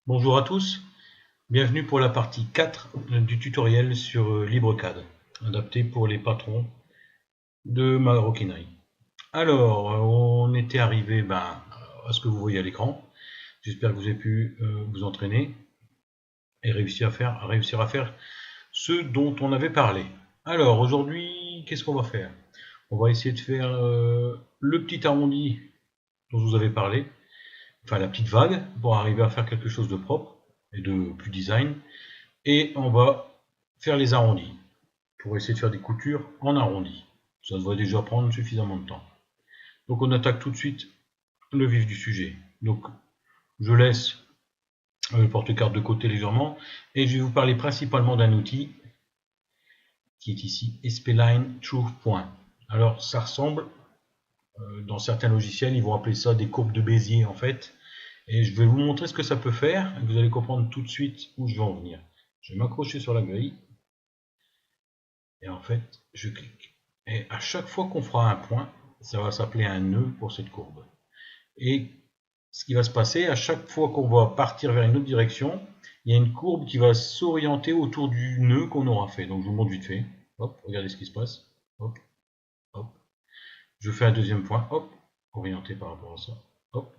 Bonjour à tous, bienvenue pour la partie 4 du tutoriel sur LibreCAD, adapté pour les patrons de maroquinerie. Alors, on était arrivé à ce que vous voyez à l'écran. J'espère que vous avez pu vous entraîner et réussir à faire ce dont on avait parlé. Alors, aujourd'hui, qu'est-ce qu'on va faire? On va essayer de faire le petit arrondi dont je vous avais parlé, enfin la petite vague, pour arriver à faire quelque chose de propre et de plus design. Et on va faire les arrondis pour essayer de faire des coutures en arrondi. Ça devrait déjà prendre suffisamment de temps. Donc on attaque tout de suite le vif du sujet. Donc je laisse le porte-carte de côté légèrement et je vais vous parler principalement d'un outil qui est ici, Spline True Point. Alors ça ressemble, dans certains logiciels, ils vont appeler ça des courbes de Bézier en fait. Et je vais vous montrer ce que ça peut faire. Et vous allez comprendre tout de suite où je vais en venir. Je vais m'accrocher sur la grille. Et en fait, je clique. Et à chaque fois qu'on fera un point, ça va s'appeler un nœud pour cette courbe. Et ce qui va se passer, à chaque fois qu'on va partir vers une autre direction, il y a une courbe qui va s'orienter autour du nœud qu'on aura fait. Donc je vous montre vite fait. Hop, regardez ce qui se passe. Hop, hop. Je fais un deuxième point. Hop, orienté par rapport à ça. Hop.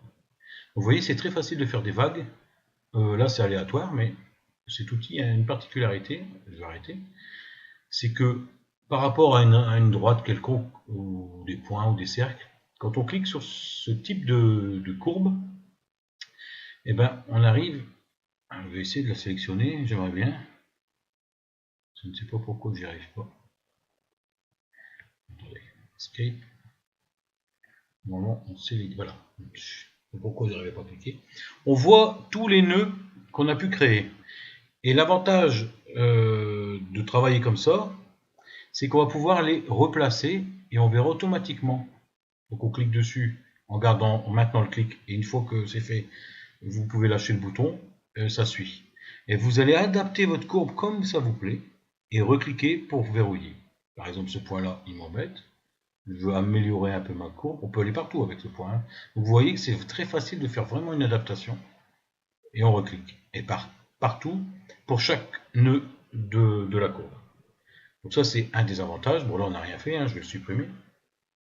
Vous voyez, c'est très facile de faire des vagues. Là, c'est aléatoire, mais cet outil a une particularité. Je vais arrêter. C'est que par rapport à une droite quelconque, ou des points ou des cercles, quand on clique sur ce type de courbe, eh ben, on arrive, je vais essayer de la sélectionner, j'aimerais bien, je ne sais pas pourquoi j'y arrive pas. Attendez, escape, normalement on sélectionne, voilà, je sais pas pourquoi j'arrivais pas à cliquer. On voit tous les nœuds qu'on a pu créer. Et l'avantage de travailler comme ça, c'est qu'on va pouvoir les replacer et on verra automatiquement. Donc on clique dessus en gardant maintenant le clic et une fois que c'est fait, vous pouvez lâcher le bouton, ça suit. Et vous allez adapter votre courbe comme ça vous plaît et recliquer pour verrouiller. Par exemple, ce point-là, il m'embête. Je veux améliorer un peu ma courbe. On peut aller partout avec ce point. Donc vous voyez que c'est très facile de faire vraiment une adaptation. Et on reclique. Et partout pour chaque nœud de la courbe. Donc ça, c'est un des avantages. Bon, là, on n'a rien fait, je vais le supprimer.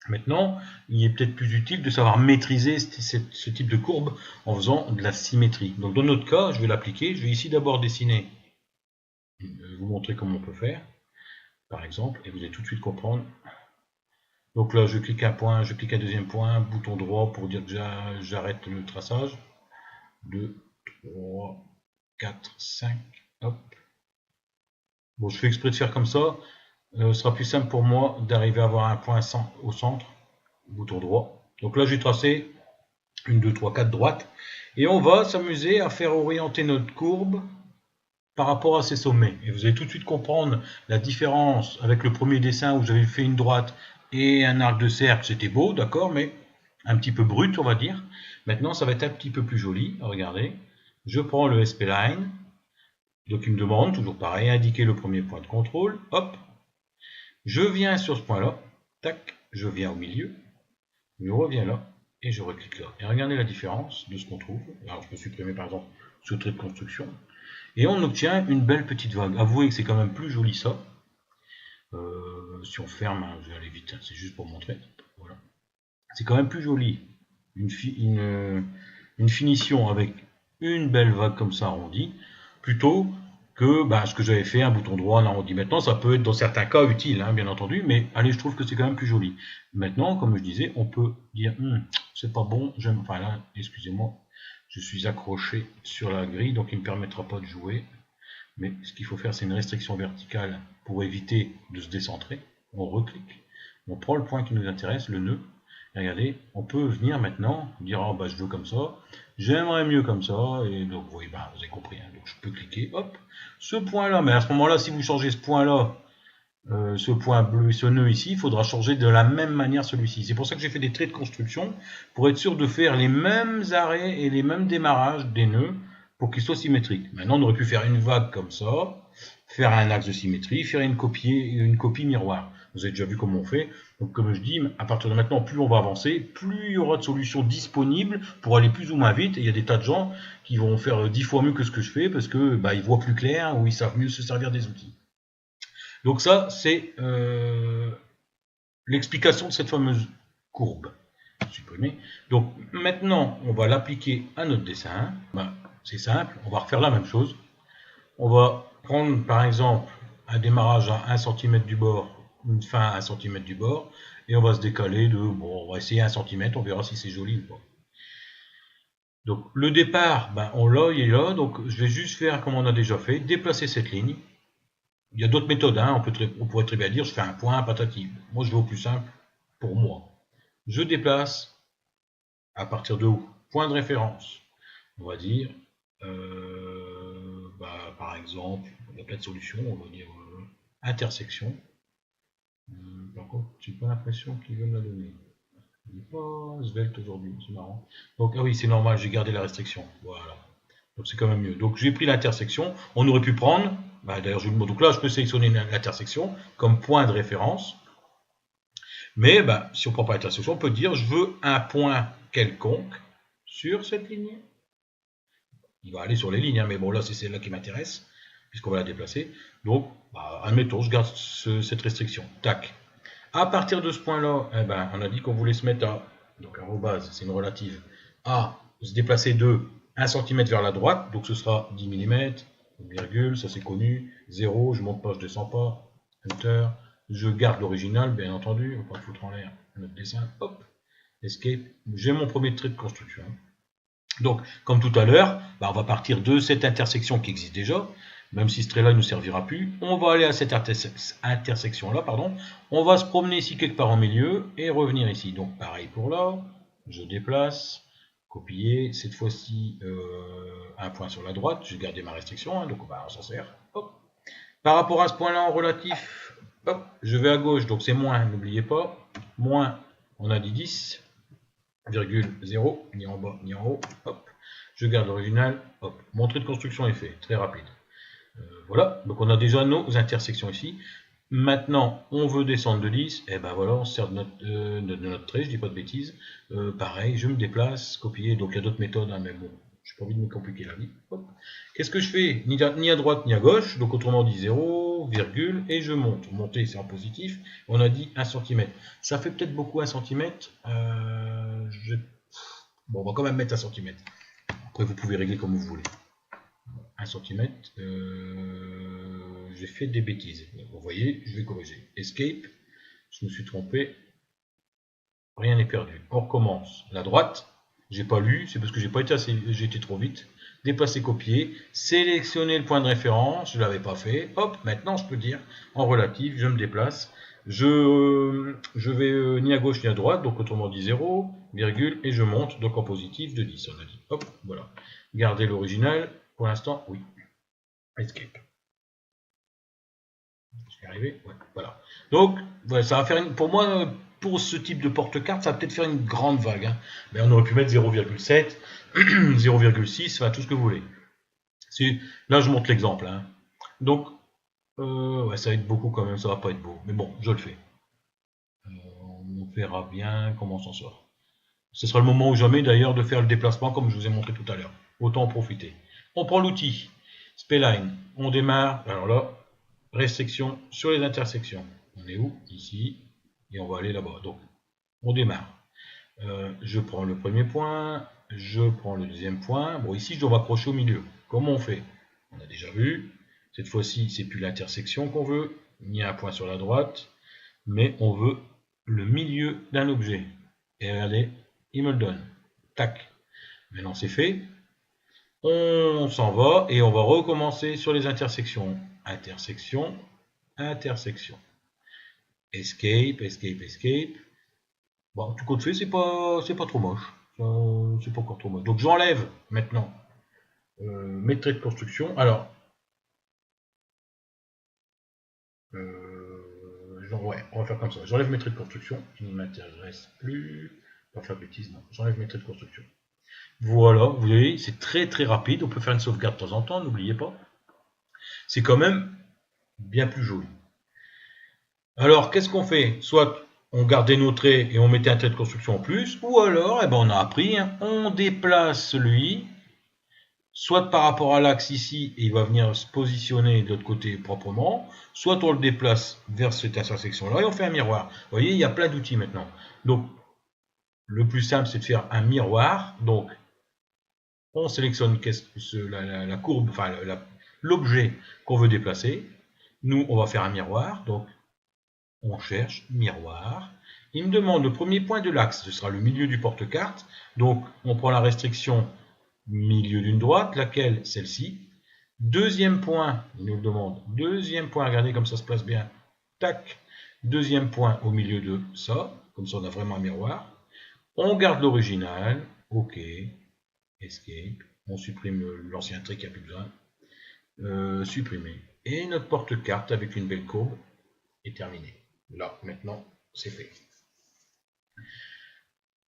Maintenant, il est peut-être plus utile de savoir maîtriser ce type de courbe en faisant de la symétrie. Donc dans notre cas, je vais l'appliquer. Je vais ici d'abord dessiner, vous montrer comment on peut faire, par exemple, et vous allez tout de suite comprendre. Donc là, je clique un point, je clique un deuxième point, bouton droit pour dire que j'arrête le traçage. 2, 3, 4, 5, hop. Bon, je fais exprès de faire comme ça. Ce sera plus simple pour moi d'arriver à avoir un point au centre. Bouton droit. Donc là, j'ai tracé 1, 2, 3, 4 droites. Et on va s'amuser à faire orienter notre courbe par rapport à ces sommets. Et vous allez tout de suite comprendre la différence avec le premier dessin où j'avais fait une droite et un arc de cercle. C'était beau, d'accord, mais un petit peu brut, on va dire. Maintenant, ça va être un petit peu plus joli. Regardez. Je prends le SP-Line. Donc, il me demande, toujours pareil, indiquer le premier point de contrôle. Hop. Je viens sur ce point-là. Tac. Je viens au milieu. Je reviens là. Et je reclique là. Et regardez la différence de ce qu'on trouve. Alors, je peux supprimer, par exemple, ce trait de construction. Et on obtient une belle petite vague. Avouez que c'est quand même plus joli ça. Si on ferme, je vais aller vite, c'est juste pour montrer. Voilà. C'est quand même plus joli. Une finition avec une belle vague comme ça arrondie, plutôt que ce que j'avais fait, un bouton droit, un arrondi. Maintenant, ça peut être dans certains cas utile, bien entendu, mais allez, je trouve que c'est quand même plus joli. Maintenant, comme je disais, on peut dire, c'est pas bon, enfin là, excusez-moi, je suis accroché sur la grille, donc il ne me permettra pas de jouer. Mais ce qu'il faut faire, c'est une restriction verticale pour éviter de se décentrer. On reclique, on prend le point qui nous intéresse, le nœud. Et regardez, on peut venir maintenant dire je veux comme ça, j'aimerais mieux comme ça, et donc oui, vous avez compris, donc je peux cliquer, hop, ce point-là, mais à ce moment-là, si vous changez ce point-là, ce point bleu et ce nœud ici, il faudra changer de la même manière celui-ci. C'est pour ça que j'ai fait des traits de construction, pour être sûr de faire les mêmes arrêts et les mêmes démarrages des nœuds, pour qu'ils soient symétriques. Maintenant, on aurait pu faire une vague comme ça, faire un axe de symétrie, faire une copie miroir. Vous avez déjà vu comment on fait. Donc comme je dis, à partir de maintenant, plus on va avancer, plus il y aura de solutions disponibles pour aller plus ou moins vite. Et il y a des tas de gens qui vont faire 10 fois mieux que ce que je fais parce que ils voient plus clair ou ils savent mieux se servir des outils. Donc ça, c'est l'explication de cette fameuse courbe. Supprimer. Donc maintenant, on va l'appliquer à notre dessin. C'est simple, on va refaire la même chose. On va prendre par exemple un démarrage à 1 cm du bord, une fin à 1 cm du bord, et on va se décaler de, bon, on va essayer 1 cm, on verra si c'est joli ou pas. Donc le départ, on l'a, il est là, donc je vais juste faire comme on a déjà fait, déplacer cette ligne. Il y a d'autres méthodes, hein. On pourrait très bien dire, je fais un point, patati. Moi je vais au plus simple, pour moi. Je déplace, à partir de où? Point de référence. On va dire, par exemple, il y a plein de solutions, on va dire intersection. Par contre, j'ai pas l'impression qu'il veut me la donner. Il n'est pas svelte aujourd'hui, c'est marrant. Donc, ah oui, c'est normal, j'ai gardé la restriction. Voilà. Donc c'est quand même mieux. Donc j'ai pris l'intersection. On aurait pu prendre, d'ailleurs je le mot. Donc là, je peux sélectionner l'intersection comme point de référence. Mais si on ne prend pas l'intersection, on peut dire je veux un point quelconque sur cette ligne. Il va aller sur les lignes, hein, mais bon là c'est celle-là qui m'intéresse, puisqu'on va la déplacer. Donc, admettons, je garde cette restriction. Tac. À partir de ce point-là, on a dit qu'on voulait se mettre à, donc arrobase, c'est une relative, à se déplacer de 1 cm vers la droite, donc ce sera 10 mm, virgule, ça c'est connu, 0, je monte pas, je descends pas, enter, je garde l'original, bien entendu, on va pas foutre en l'air notre dessin, hop, escape, j'ai mon premier trait de construction. Donc, comme tout à l'heure, on va partir de cette intersection qui existe déjà, même si ce trait-là ne nous servira plus. On va aller à cette intersection-là, on va se promener ici quelque part en milieu et revenir ici. Donc, pareil pour là, je déplace, copier, cette fois-ci un point sur la droite, j'ai gardé ma restriction, hein, donc on s'en sert. Hop. Par rapport à ce point-là en relatif, hop, je vais à gauche, donc c'est moins, n'oubliez pas, moins, on a dit 10, virgule 0, ni en bas ni en haut, hop, je garde l'original, hop, mon trait de construction est fait, très rapide. Voilà, donc on a déjà nos intersections ici. Maintenant, on veut descendre de 10, et voilà, on se sert de notre trait, je dis pas de bêtises. Pareil, je me déplace, copier, donc il y a d'autres méthodes, hein, mais bon, j'ai pas envie de me compliquer la vie. Qu'est-ce que je fais? Ni à droite ni à gauche, donc autrement dit 0, virgule, et je monte. Monter, c'est en positif, on a dit 1 cm. Ça fait peut-être beaucoup 1 cm. Bon, on va quand même mettre 1 cm. Après, vous pouvez régler comme vous voulez. 1 cm, j'ai fait des bêtises. Vous voyez, je vais corriger. Escape, je me suis trompé. Rien n'est perdu. On recommence. La droite, j'ai pas lu, c'est parce que j'ai été trop vite. Déplacer, copier, sélectionner le point de référence, je ne l'avais pas fait. Hop, maintenant je peux dire en relatif, je me déplace. Je vais ni à gauche ni à droite, donc autrement dit 0, virgule, et je monte, donc en positif de 10, on a dit. Hop, voilà. Gardez l'original, pour l'instant, oui. Escape. Je suis arrivé, ouais, voilà. Donc, ouais, ça va faire pour moi, pour ce type de porte-carte, ça va peut-être faire une grande vague. Hein. Mais on aurait pu mettre 0,7, 0,6, enfin tout ce que vous voulez. Là, je montre l'exemple. Hein. Donc, ouais, ça va être beaucoup quand même, ça va pas être beau. Mais bon, je le fais. On verra bien comment on s'en sort. Ce sera le moment ou jamais d'ailleurs de faire le déplacement comme je vous ai montré tout à l'heure. Autant en profiter. On prend l'outil Spline, on démarre. Alors là, restriction sur les intersections. On est où? Ici. Et on va aller là-bas. Donc, on démarre. Je prends le premier point. Je prends le deuxième point. Bon, ici, je dois m'accrocher au milieu. Comment on fait? On a déjà vu. Cette fois-ci, c'est plus l'intersection qu'on veut, ni un point sur la droite, mais on veut le milieu d'un objet. Et regardez, il me le donne. Tac. Maintenant, c'est fait. On s'en va et on va recommencer sur les intersections. Intersection, intersection. Escape, escape, escape. Bon, tout compte fait, c'est pas trop moche. C'est pas encore trop moche. Donc j'enlève maintenant mes traits de construction. Alors, ouais, on va faire comme ça. J'enlève mes traits de construction. Qui ne m'intéresse plus. Pas faire de bêtises, non. J'enlève mes traits de construction. Voilà, vous voyez, c'est très très rapide. On peut faire une sauvegarde de temps en temps, n'oubliez pas. C'est quand même bien plus joli. Alors, qu'est-ce qu'on fait? Soit on gardait nos traits et on mettait un trait de construction en plus, ou alors, eh ben, on a appris, hein, on déplace celui, soit par rapport à l'axe ici, et il va venir se positionner de l'autre côté proprement, soit on le déplace vers cette intersection-là et on fait un miroir. Vous voyez, il y a plein d'outils maintenant. Donc, le plus simple, c'est de faire un miroir. Donc, on sélectionne la courbe, enfin l'objet qu'on veut déplacer. Nous, on va faire un miroir. Donc, on cherche miroir. Il me demande le premier point de l'axe, ce sera le milieu du porte-carte. Donc, on prend la restriction milieu d'une droite, laquelle celle-ci. Deuxième point, il nous le demande. Deuxième point, regardez comme ça se place bien. Tac. Deuxième point au milieu de ça. Comme ça, on a vraiment un miroir. On garde l'original. OK. Escape. On supprime l'ancien trait qui n'a plus besoin. Supprimer. Et notre porte-carte avec une belle courbe est terminée. Là, maintenant, c'est fait.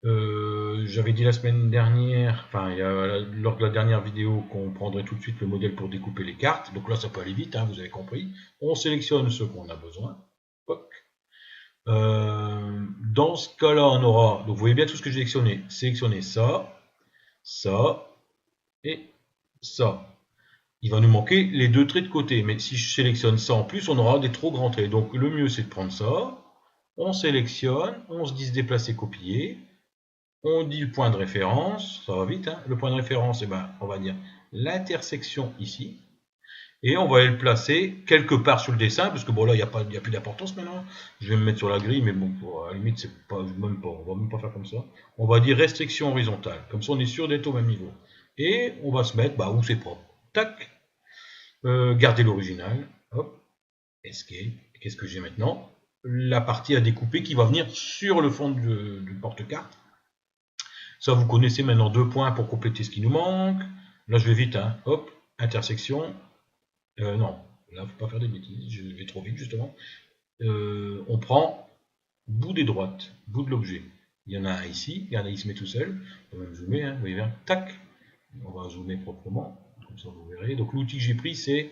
J'avais dit la semaine dernière, enfin lors de la dernière vidéo, qu'on prendrait tout de suite le modèle pour découper les cartes. Donc là, ça peut aller vite, hein, vous avez compris. On sélectionne ce qu'on a besoin. Dans ce cas-là, on aura, donc vous voyez bien tout ce que j'ai sélectionné. Sélectionner ça, ça et ça. Il va nous manquer les deux traits de côté, mais si je sélectionne ça en plus, on aura des trop grands traits. Donc le mieux, c'est de prendre ça. On sélectionne, on se dit se déplacer, copier. On dit le point de référence, ça va vite, hein. Le point de référence, eh ben, on va dire l'intersection ici. Et on va aller le placer quelque part sur le dessin, parce que bon là, il n'y a plus d'importance maintenant. Je vais me mettre sur la grille, mais bon, à la limite, c'est pas, même pas, on va même pas faire comme ça. On va dire restriction horizontale, comme ça on est sûr d'être au même niveau. Et on va se mettre où c'est propre. Tac. Garder l'original. Hop. Escape. Qu'est-ce que j'ai maintenant? La partie à découper qui va venir sur le fond du porte-carte. Ça, vous connaissez maintenant 2 points pour compléter ce qui nous manque. Là, je vais vite, hein. Hop, intersection. Non, là, il ne faut pas faire des bêtises, je vais trop vite, justement. On prend bout des droites, bout de l'objet. Il y en a un ici, regardez, il se met tout seul. On va même zoomer, hein, vous voyez bien, tac. On va zoomer proprement, comme ça vous verrez. Donc, l'outil que j'ai pris, c'est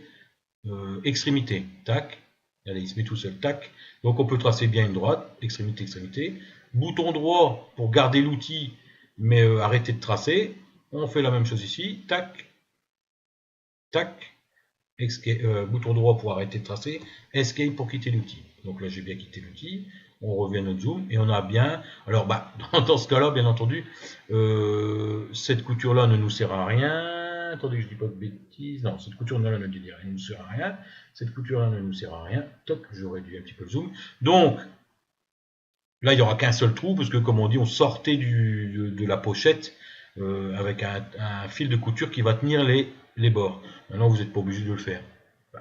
extrémité, tac. Regardez, il se met tout seul, tac. Donc, on peut tracer bien une droite, extrémité, extrémité. Bouton droit pour garder l'outil, mais arrêter de tracer. On fait la même chose ici, tac, tac. Bouton droit pour arrêter de tracer, escape pour quitter l'outil. Donc là j'ai bien quitté l'outil, on revient à notre zoom et on a bien, alors dans ce cas là bien entendu, cette couture là ne nous sert à rien, attendez que je dis pas de bêtises, non cette couture là ne nous sert à rien, cette couture là ne nous sert à rien, toc, je réduis un petit peu le zoom, donc là il n'y aura qu'un seul trou parce que comme on dit on sortait de la pochette avec un fil de couture qui va tenir les bords. Maintenant, vous n'êtes pas obligé de le faire.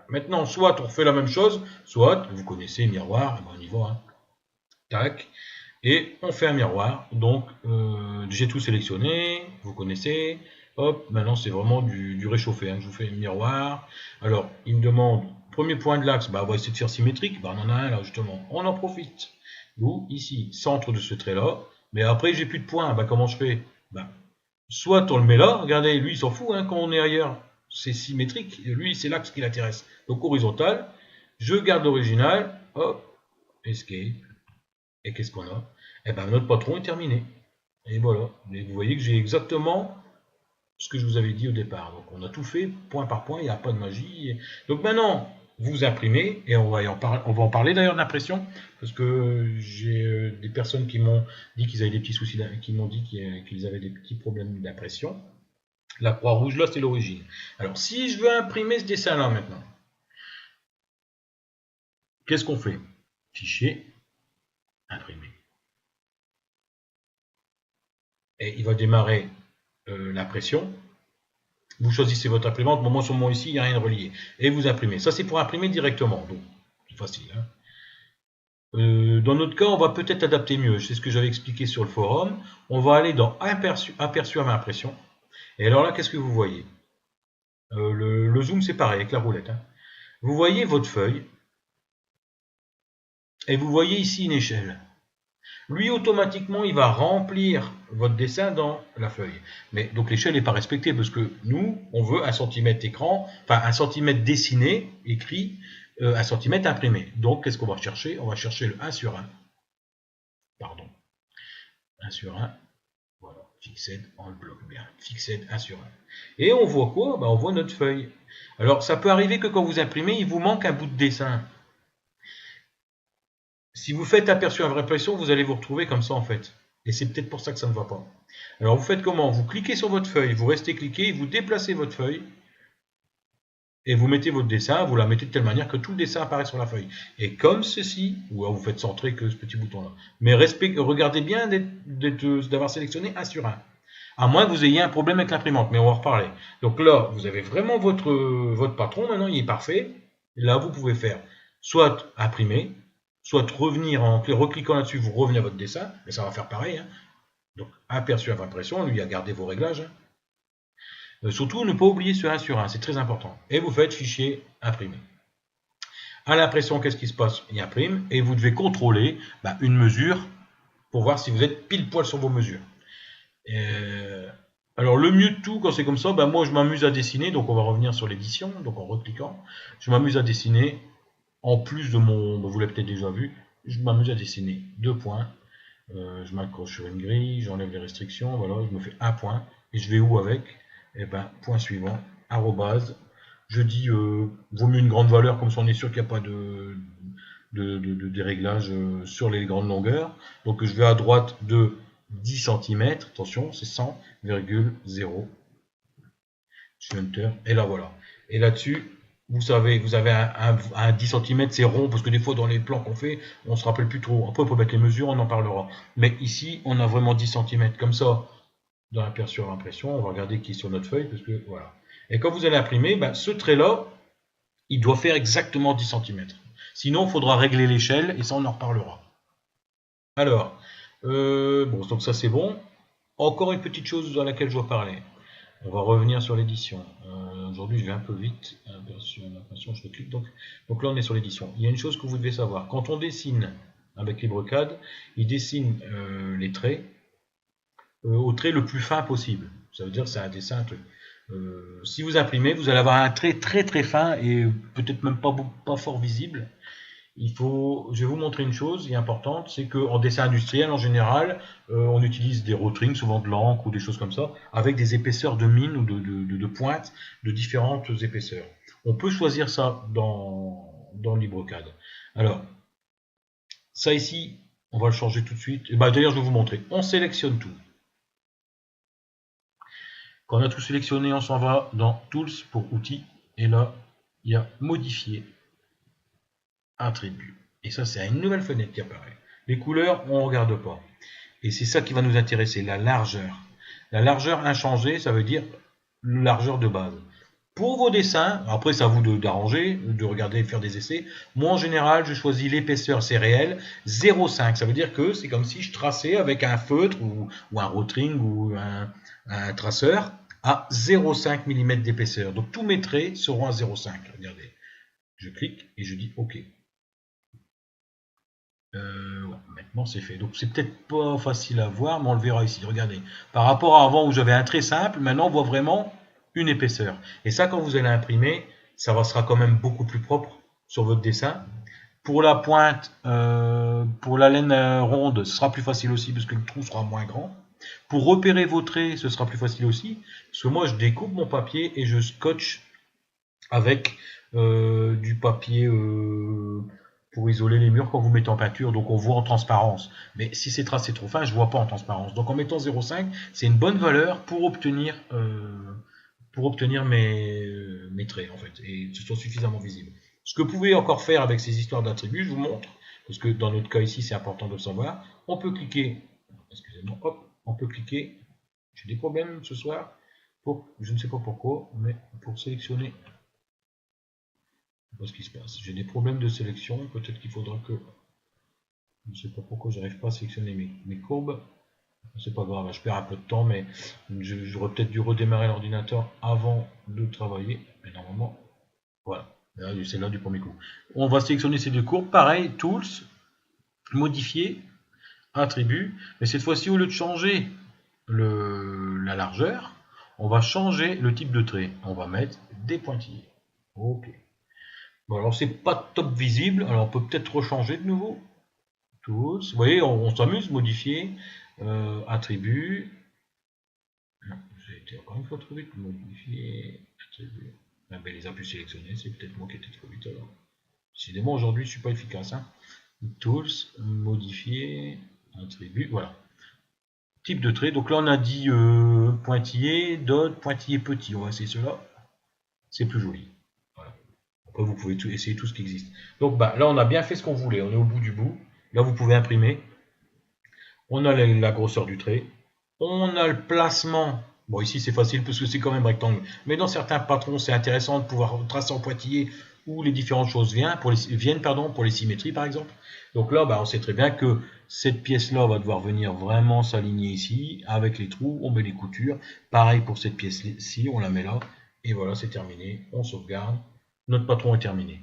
Maintenant, soit on refait la même chose, soit, vous connaissez miroir, on y va. Hein. Tac. Et on fait un miroir. Donc, j'ai tout sélectionné, vous connaissez. Hop, maintenant c'est vraiment du réchauffé. Hein. Je vous fais un miroir. Alors, il me demande, premier point de l'axe, on va essayer de faire symétrique. On en a un là, justement. On en profite. Vous, ici, centre de ce trait-là. Mais après, j'ai plus de points. Comment je fais? Soit on le met là, regardez, lui il s'en fout hein, quand on est ailleurs, c'est symétrique, lui c'est l'axe qui l'intéresse. Donc horizontal, je garde l'original, hop, escape, et qu'est-ce qu'on a? Eh bien notre patron est terminé. Et voilà, et vous voyez que j'ai exactement ce que je vous avais dit au départ. Donc on a tout fait point par point, il n'y a pas de magie. Donc maintenant, vous imprimez, et on va en parler d'ailleurs d'impression, parce que j'ai des personnes qui m'ont dit qu'ils avaient des petits soucis, qui m'ont dit qu'ils avaient des petits problèmes d'impression. La croix rouge là, c'est l'origine. Alors si je veux imprimer ce dessin là maintenant, qu'est-ce qu'on fait? Fichier, imprimer. Et il va démarrer l'impression. Vous choisissez votre imprimante, moi sur moi ici, il n'y a rien de relié. Et vous imprimez. Ça, c'est pour imprimer directement. Donc, c'est facile. Hein. Dans notre cas, on va peut-être adapter mieux. C'est ce que j'avais expliqué sur le forum. On va aller dans aperçu à ma impression. Et alors là, qu'est-ce que vous voyez? Le zoom, c'est pareil avec la roulette. Hein. Vous voyez votre feuille. Et vous voyez ici une échelle. Lui, automatiquement, il va remplir votre dessin dans la feuille. Mais donc l'échelle n'est pas respectée parce que nous, on veut 1 cm écran, enfin 1 cm dessiné, écrit, 1 cm imprimé. Donc, qu'est-ce qu'on va chercher? On va chercher le 1 sur 1. 1 sur 1. Voilà, Fixed, on le bloque bien. Fixed 1 sur 1. Et on voit quoi? On voit notre feuille. Alors, ça peut arriver que quand vous imprimez, il vous manque un bout de dessin. Si vous faites aperçu à vraie pression, vous allez vous retrouver comme ça en fait. Et c'est peut-être pour ça que ça ne va pas. Alors vous faites comment? Vous cliquez sur votre feuille, vous restez cliqué, vous déplacez votre feuille, et vous mettez votre dessin, vous la mettez de telle manière que tout le dessin apparaît sur la feuille. Et comme ceci, ou alors vous faites centrer que ce petit bouton-là. Mais regardez bien d'avoir sélectionné 1 sur 1. À moins que vous ayez un problème avec l'imprimante, mais on va en reparler. Donc là, vous avez vraiment votre patron, maintenant il est parfait. Là, vous pouvez faire soit imprimer, soit revenir en recliquant là-dessus, vous revenez à votre dessin, mais ça va faire pareil. Hein. Donc, aperçu à impression, lui a gardé vos réglages. Hein. Surtout, ne pas oublier ce 1 sur 1, c'est très important. Et vous faites fichier imprimer. À l'impression, qu'est-ce qui se passe? Il imprime, et vous devez contrôler une mesure pour voir si vous êtes pile poil sur vos mesures. Alors le mieux de tout quand c'est comme ça, moi je m'amuse à dessiner, donc on va revenir sur l'édition, donc en recliquant, je m'amuse à dessiner, en plus de mon, vous l'avez peut-être déjà vu, je m'amuse à dessiner 2 points, je m'accroche sur une grille, j'enlève les restrictions, voilà, je me fais un point, et je vais où avec? Point suivant, arrobase, je dis, vaut mieux une grande valeur, comme ça on est sûr qu'il n'y a pas de déréglages sur les grandes longueurs, donc je vais à droite de 10 cm, attention, c'est 100,0. Je fais Enter, et là voilà. Et là-dessus, vous savez, vous avez un 10 cm, c'est rond, parce que des fois dans les plans qu'on fait, on se rappelle plus trop. Après, il faut mettre les mesures, on en parlera. Mais ici, on a vraiment 10 cm. Comme ça, dans l'aperçu à l'impression, on va regarder qui est sur notre feuille, parce que voilà. Et quand vous allez imprimer, ce trait-là, il doit faire exactement 10 cm. Sinon, il faudra régler l'échelle, et ça, on en reparlera. Alors, bon, donc ça c'est bon. Encore une petite chose dans laquelle je dois parler. On va revenir sur l'édition. Aujourd'hui, je vais un peu vite. Je clique. Donc là, on est sur l'édition. Il y a une chose que vous devez savoir. Quand on dessine avec LibreCAD, il dessine les traits au trait le plus fin possible. Ça veut dire que c'est un dessin, un truc. Si vous imprimez, vous allez avoir un trait très très fin et peut-être même pas fort visible. Je vais vous montrer une chose qui est importante, c'est qu'en dessin industriel, en général, on utilise des rotrings, souvent de l'encre ou des choses comme ça, avec des épaisseurs de mine ou de pointe de différentes épaisseurs. On peut choisir ça dans LibreCAD. Alors, ça ici, on va le changer tout de suite. D'ailleurs, je vais vous montrer. On sélectionne tout. Quand on a tout sélectionné, on s'en va dans Tools pour outils. Et là, il y a Modifier. Attribut. Et ça, c'est une nouvelle fenêtre qui apparaît. Les couleurs, on ne regarde pas. Et c'est ça qui va nous intéresser, la largeur. La largeur inchangée, ça veut dire la largeur de base. Pour vos dessins, après c'est à vous d'arranger, de regarder, de faire des essais. Moi en général, je choisis l'épaisseur, c'est réel, 0,5. Ça veut dire que c'est comme si je traçais avec un feutre ou un rotring ou un traceur à 0,5 mm d'épaisseur. Donc tous mes traits seront à 0,5. Regardez. Je clique et je dis OK. Maintenant c'est fait. Donc c'est peut-être pas facile à voir, mais on le verra ici. Regardez. Par rapport à avant où j'avais un trait simple, maintenant on voit vraiment une épaisseur. Et ça, quand vous allez imprimer, ça sera quand même beaucoup plus propre sur votre dessin. Pour la pointe, pour la laine ronde, ce sera plus facile aussi parce que le trou sera moins grand. Pour repérer vos traits, ce sera plus facile aussi. Parce que moi, je découpe mon papier et je scotche avec du papier pour isoler les murs quand vous mettez en peinture, donc on voit en transparence. Mais si c'est tracé trop fin, je ne vois pas en transparence. Donc en mettant 0,5, c'est une bonne valeur pour obtenir mes traits, en fait, et ce sont suffisamment visibles. Ce que vous pouvez encore faire avec ces histoires d'attributs, je vous montre, parce que dans notre cas ici, c'est important de le savoir. On peut cliquer, excusez-moi, hop, on peut cliquer, j'ai des problèmes ce soir, je ne sais pas pourquoi, mais pour sélectionner, je sais pas ce qui se passe. J'ai des problèmes de sélection, peut-être qu'il faudra que, je ne sais pas pourquoi j'arrive pas à sélectionner mes courbes. C'est pas grave, je perds un peu de temps, mais j'aurais peut-être dû redémarrer l'ordinateur avant de travailler. Mais normalement, voilà, c'est là du premier coup. On va sélectionner ces deux courbes, pareil, Tools, Modifier, Attribut, mais cette fois-ci, au lieu de changer la largeur, on va changer le type de trait. On va mettre des pointillés. Ok. Bon, alors c'est pas top visible, alors on peut peut-être rechanger de nouveau. Tools, vous voyez, on s'amuse, modifier, Attribut. J'ai été encore une fois trop vite. Modifier. Attribut. Ah ben, les a pu sélectionner. C'est peut-être moi qui étais trop vite alors. Décidément, aujourd'hui, je ne suis pas efficace. Hein. Tools. Modifier. Attribut. Voilà. Type de trait. Donc là, on a dit pointillé, dot, pointillé petit. On va essayer cela. C'est plus joli. Voilà. Après, vous pouvez essayer tout ce qui existe. Donc bah, là, on a bien fait ce qu'on voulait. On est au bout du bout. Là, vous pouvez imprimer. On a la grosseur du trait. On a le placement. Bon, ici, c'est facile parce que c'est quand même rectangle. Mais dans certains patrons, c'est intéressant de pouvoir tracer en pointillé où les différentes choses viennent pour les symétries, par exemple. Donc là, bah, on sait très bien que cette pièce-là va devoir venir vraiment s'aligner ici. Avec les trous, on met les coutures. Pareil pour cette pièce-ci, on la met là. Et voilà, c'est terminé. On sauvegarde. Notre patron est terminé.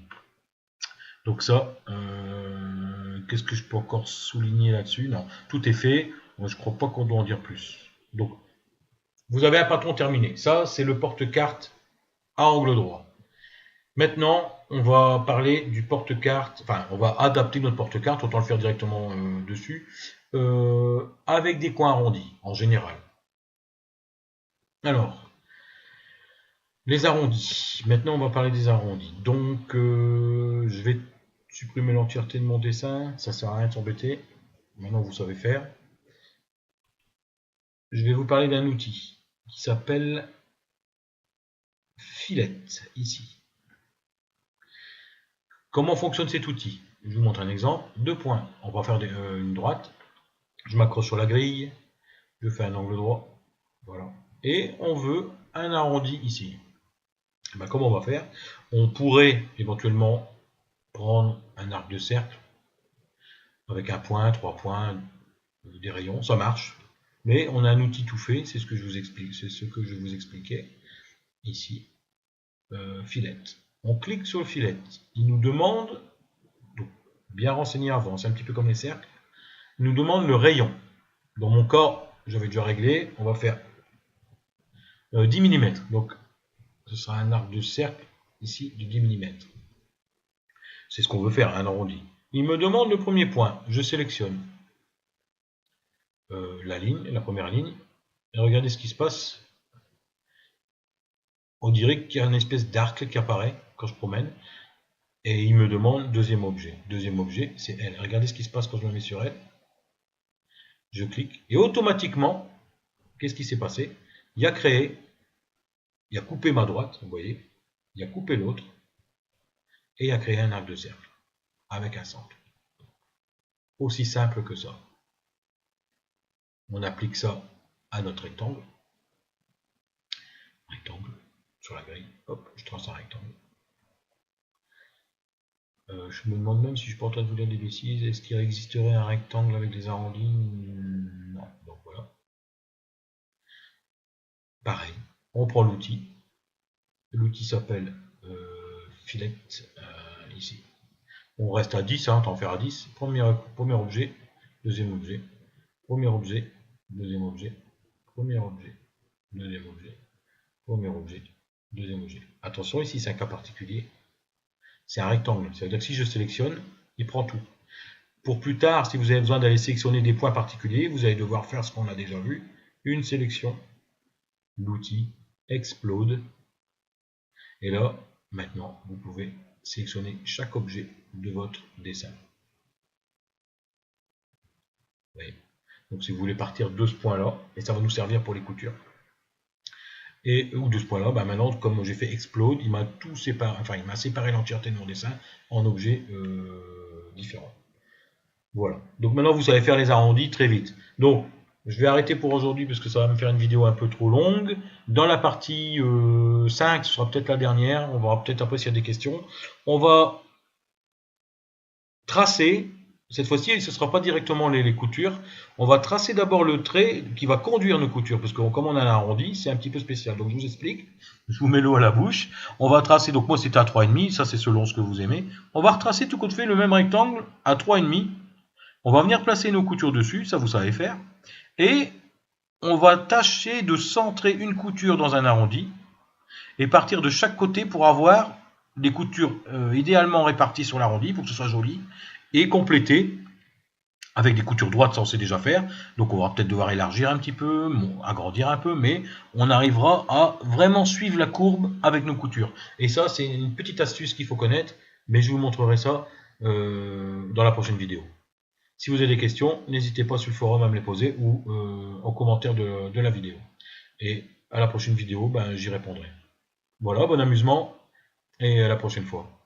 Donc ça, qu'est-ce que je peux encore souligner là-dessus? Non, tout est fait. Je ne crois pas qu'on doit en dire plus. Donc, vous avez un patron terminé. Ça, c'est le porte-carte à angle droit. Maintenant, on va parler du porte-carte. Enfin, on va adapter notre porte-carte. Autant le faire directement dessus. Avec des coins arrondis, en général. Alors, les arrondis. Maintenant, on va parler des arrondis. Donc, je vais supprimer l'entièreté de mon dessin. Ça sert à rien de s'embêter. Maintenant, vous savez faire. Je vais vous parler d'un outil qui s'appelle Fillet, ici. Comment fonctionne cet outil? Je vous montre un exemple. 2 points. On va faire une droite. Je m'accroche sur la grille. Je fais un angle droit. Voilà. Et on veut un arrondi ici. Ben, comment on va faire? On pourrait éventuellement prendre un arc de cercle avec un point, 3 points, des rayons. Ça marche. Mais on a un outil tout fait. C'est ce que je vous explique. C'est ce que je vous expliquais ici. Fillet. On clique sur le filet. Il nous demande, donc bien renseigné avant, c'est un petit peu comme les cercles, il nous demande le rayon. Dans mon cas, j'avais déjà réglé, on va faire 10 mm. Donc, ce sera un arc de cercle ici de 10 mm. C'est ce qu'on veut faire, un arrondi. Il me demande le premier point. Je sélectionne la première ligne. Et regardez ce qui se passe. On dirait qu'il y a une espèce d'arc qui apparaît quand je promène. Et il me demande deuxième objet. Deuxième objet, c'est elle. Regardez ce qui se passe quand je me mets sur elle. Je clique. Et automatiquement, qu'est-ce qui s'est passé? Il a créé, il a coupé ma droite, vous voyez. Il a coupé l'autre. Et il a créé un arc de cercle. Avec un centre. Aussi simple que ça. On applique ça à notre rectangle. Rectangle. Sur la grille. Hop, je trace un rectangle. Je me demande même si je suis pas en train de vous dire des bêtises. Est-ce qu'il existerait un rectangle avec des arrondis? Non. Donc voilà. Pareil. On prend l'outil. L'outil s'appelle Fillet. Ici. On reste à 10. Hein, t'en faire à 10. Premier objet. Deuxième objet. Premier objet. Deuxième objet. Premier objet. Deuxième objet. Premier objet. Deuxième objet. Attention, ici c'est un cas particulier. C'est un rectangle. Ça veut dire que si je sélectionne, il prend tout. Pour plus tard, si vous avez besoin d'aller sélectionner des points particuliers, vous allez devoir faire ce qu'on a déjà vu. Une sélection. L'outil explode. Et là, maintenant, vous pouvez sélectionner chaque objet de votre dessin. Vous voyez. Donc si vous voulez partir de ce point-là, et ça va nous servir pour les coutures. Ou de ce point-là, bah maintenant, comme j'ai fait explode, il m'a tout séparé, enfin il m'a séparé l'entièreté de mon dessin en objets différents. Voilà. Donc maintenant vous savez faire les arrondis très vite. Donc je vais arrêter pour aujourd'hui parce que ça va me faire une vidéo un peu trop longue. Dans la partie 5, ce sera peut-être la dernière. On verra peut-être après s'il y a des questions. On va tracer. Cette fois-ci, ce ne sera pas directement les coutures. On va tracer d'abord le trait qui va conduire nos coutures, parce que comme on a un arrondi, c'est un petit peu spécial. Donc je vous explique, je vous mets l'eau à la bouche. On va tracer, donc moi c'était à 3,5, ça c'est selon ce que vous aimez. On va retracer tout compte fait le même rectangle à 3,5. On va venir placer nos coutures dessus, ça vous savez faire. Et on va tâcher de centrer une couture dans un arrondi, et partir de chaque côté pour avoir des coutures idéalement réparties sur l'arrondi, pour que ce soit joli, et compléter Avec des coutures droites, ça on sait déjà faire, donc on va peut-être devoir élargir un petit peu, agrandir un peu, mais on arrivera à vraiment suivre la courbe avec nos coutures. Et ça, c'est une petite astuce qu'il faut connaître, mais je vous montrerai ça dans la prochaine vidéo. Si vous avez des questions, n'hésitez pas sur le forum à me les poser ou en commentaire de la vidéo. Et à la prochaine vidéo, ben, j'y répondrai. Voilà, bon amusement et à la prochaine fois.